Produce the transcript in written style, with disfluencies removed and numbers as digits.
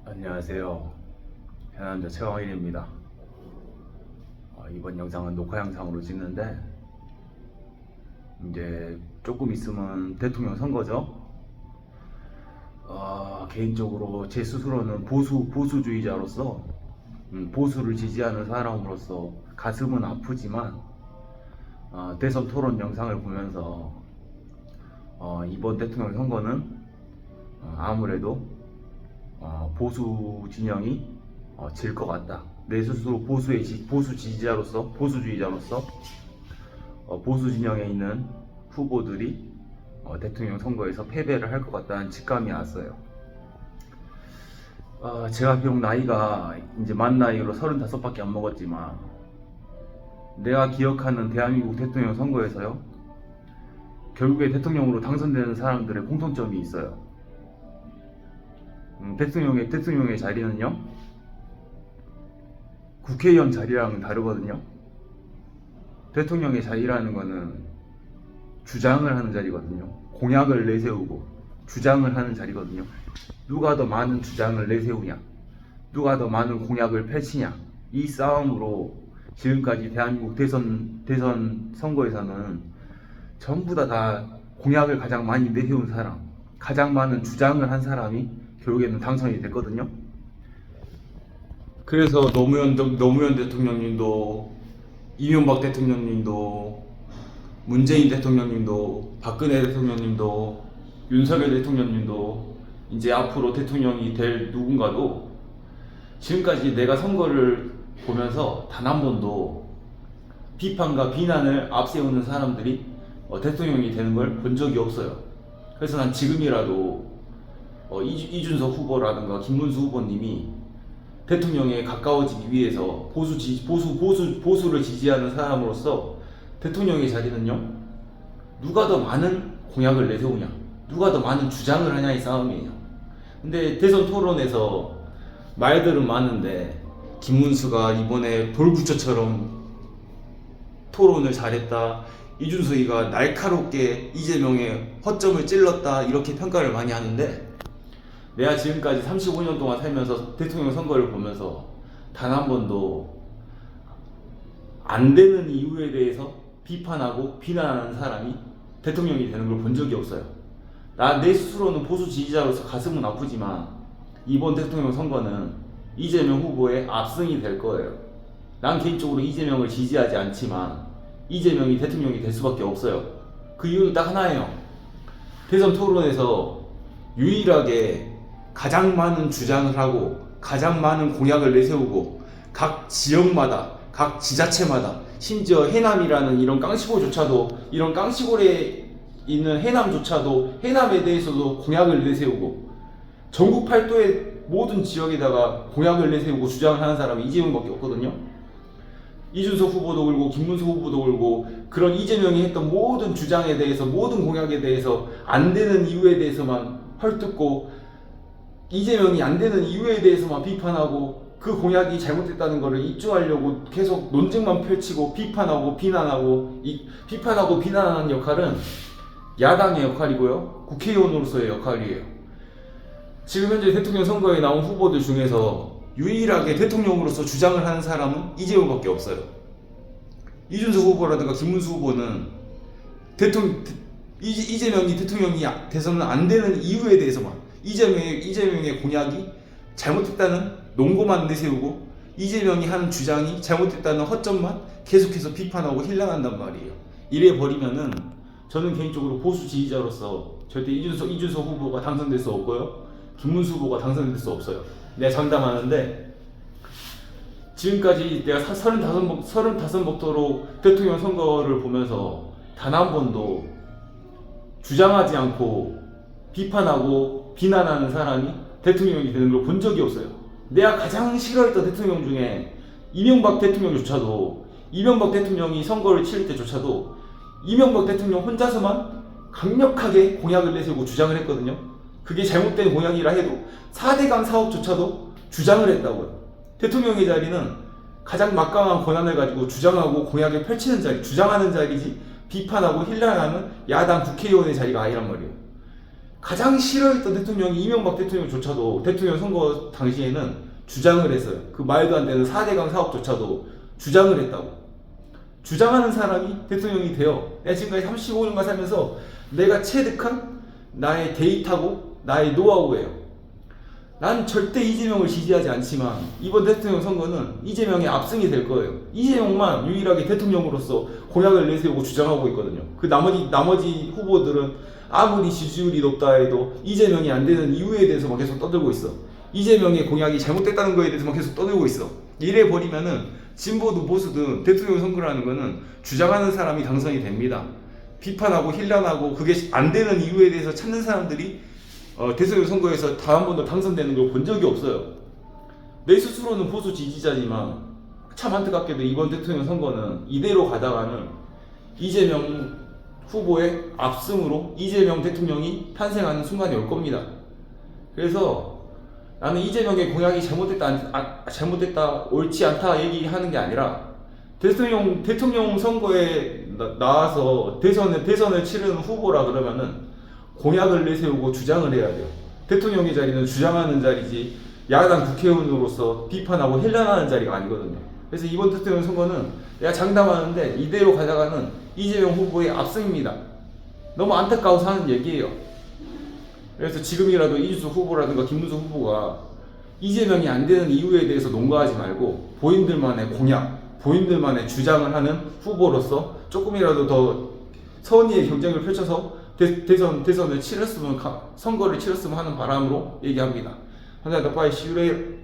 안녕하세요. 현남자 최광일입니다. 이번 영상은 녹화 영상으로 찍는데 이제 조금 있으면 대통령 선거죠. 개인적으로 제 스스로는 보수주의자로서 보수를 지지하는 사람으로서 가슴은 아프지만 대선 토론 영상을 보면서 이번 대통령 선거는 아무래도 보수 진영이 질 것 같다. 내 스스로 보수 지지자로서 보수주의자로서 보수 진영에 있는 후보들이 대통령 선거에서 패배를 할 것 같다는 직감이 왔어요. 제가 비록 나이가 이제 만 나이로 35밖에 안 먹었지만 내가 기억하는 대한민국 대통령 선거에서요, 결국에 대통령으로 당선되는 사람들의 공통점이 있어요. 대통령의 자리는요, 국회의원 자리랑은 다르거든요. 대통령의 자리라는 거는 주장을 하는 자리거든요. 공약을 내세우고 주장을 하는 자리거든요. 누가 더 많은 주장을 내세우냐, 누가 더 많은 공약을 펼치냐, 이 싸움으로 지금까지 대한민국 대선 선거에서는 전부 다 공약을 가장 많이 내세운 사람, 가장 많은 주장을 한 사람이 결국에는 당선이 됐거든요. 그래서 노무현 대통령님도, 이명박 대통령님도, 문재인 대통령님도, 박근혜 대통령님도, 윤석열 대통령님도, 이제 앞으로 대통령이 될 누군가도 지금까지 내가 선거를 보면서 단 한 번도 비판과 비난을 앞세우는 사람들이 대통령이 되는 걸 본 적이 없어요. 그래서 난 지금이라도 이준석 후보라든가 김문수 후보님이 대통령에 가까워지기 위해서 보수를 지지하는 사람으로서 대통령의 자리는요, 누가 더 많은 공약을 내세우냐, 누가 더 많은 주장을 하냐의 싸움이에요. 근데 대선 토론에서 말들은 많은데 김문수가 이번에 돌구초처럼 토론을 잘했다, 이준석이가 날카롭게 이재명의 허점을 찔렀다, 이렇게 평가를 많이 하는데, 내가 지금까지 35년 동안 살면서 대통령 선거를 보면서 단 한 번도 안 되는 이유에 대해서 비판하고 비난하는 사람이 대통령이 되는 걸 본 적이 없어요. 내 스스로는 보수 지지자로서 가슴은 아프지만 이번 대통령 선거는 이재명 후보의 압승이 될 거예요. 난 개인적으로 이재명을 지지하지 않지만 이재명이 대통령이 될 수밖에 없어요. 그 이유는 딱 하나예요. 대선 토론에서 유일하게 가장 많은 주장을 하고 가장 많은 공약을 내세우고 각 지역마다, 각 지자체마다, 심지어 해남이라는 이런 깡시골조차도, 이런 깡시골에 있는 해남조차도, 해남에 대해서도 공약을 내세우고 전국 팔도의 모든 지역에다가 공약을 내세우고 주장을 하는 사람이 이재명밖에 없거든요. 이준석 후보도 그렇고 김문수 후보도 그렇고 그런 이재명이 했던 모든 주장에 대해서, 모든 공약에 대해서 안 되는 이유에 대해서만 헐뜯고, 이재명이 안 되는 이유에 대해서만 비판하고 그 공약이 잘못됐다는 것을 입증하려고 계속 논쟁만 펼치고 비판하고 비난하는 역할은 야당의 역할이고요, 국회의원으로서의 역할이에요. 지금 현재 대통령 선거에 나온 후보들 중에서 유일하게 대통령으로서 주장을 하는 사람은 이재명밖에 없어요. 이준석 후보라든가 김문수 후보는 이재명이 대통령이 돼서는 안 되는 이유에 대해서만, 이재명의 공약이 잘못됐다는 논거만 내세우고 이재명이 하는 주장이 잘못됐다는 허점만 계속해서 비판하고 힐난한단 말이에요. 이래 버리면은 저는 개인적으로 보수 지지자로서 절대 이준석 후보가 당선될 수 없고요, 김문수 후보가 당선될 수 없어요. 내가 장담하는데, 지금까지 내가 35먹도록 대통령 선거를 보면서 단 한 번도 주장하지 않고 비판하고 비난하는 사람이 대통령이 되는 걸 본 적이 없어요. 내가 가장 싫어했던 대통령 중에 이명박 대통령이 선거를 치를 때조차도 이명박 대통령 혼자서만 강력하게 공약을 내세우고 주장을 했거든요. 그게 잘못된 공약이라 해도 4대강 사업조차도 주장을 했다고요. 대통령의 자리는 가장 막강한 권한을 가지고 주장하고 공약을 펼치는 자리, 주장하는 자리지 비판하고 힐난하는 야당 국회의원의 자리가 아니란 말이에요. 가장 싫어했던 대통령이 이명박 대통령조차도 대통령 선거 당시에는 주장을 했어요. 그 말도 안 되는 4대강 사업조차도 주장을 했다고. 주장하는 사람이 대통령이 돼요. 내가 지금까지 35년간 살면서 내가 체득한 나의 데이터고 나의 노하우예요. 난 절대 이재명을 지지하지 않지만 이번 대통령 선거는 이재명의 압승이 될 거예요. 이재명만 유일하게 대통령으로서 공약을 내세우고 주장하고 있거든요. 그 나머지 후보들은 아무리 지지율이 높다 해도 이재명이 안 되는 이유에 대해서만 계속 떠들고 있어. 이재명의 공약이 잘못됐다는 거에 대해서만 계속 떠들고 있어. 이래 버리면은 진보든 보수든 대통령 선거라는 거는 주장하는 사람이 당선이 됩니다. 비판하고 힐난하고 그게 안 되는 이유에 대해서 찾는 사람들이 대통령 선거에서 단 한 번도 당선되는 걸 본 적이 없어요. 내 스스로는 보수 지지자지만 참 안타깝게도 이번 대통령 선거는 이대로 가다가는 이재명 후보의 압승으로 이재명 대통령이 탄생하는 순간이 올 겁니다. 그래서 나는 이재명의 공약이 잘못됐다, 옳지 않다 얘기하는 게 아니라 대통령 선거에 나와서 대선을 치르는 후보라 그러면은 공약을 내세우고 주장을 해야 돼요. 대통령의 자리는 주장하는 자리지 야당 국회의원으로서 비판하고 헬란하는 자리가 아니거든요. 그래서 이번 대통령 선거는 내가 장담하는데 이대로 가다가는 이재명 후보의 압승입니다. 너무 안타까워서 하는 얘기예요. 그래서 지금이라도 이준석 후보라든가 김문수 후보가 이재명이 안 되는 이유에 대해서 논거하지 말고 본인들만의 공약, 본인들만의 주장을 하는 후보로서 조금이라도 더 선의의 경쟁을 펼쳐서 대선을 치렀으면, 선거를 치렀으면 하는 바람으로 얘기합니다. 감사합니다. Bye. See you later.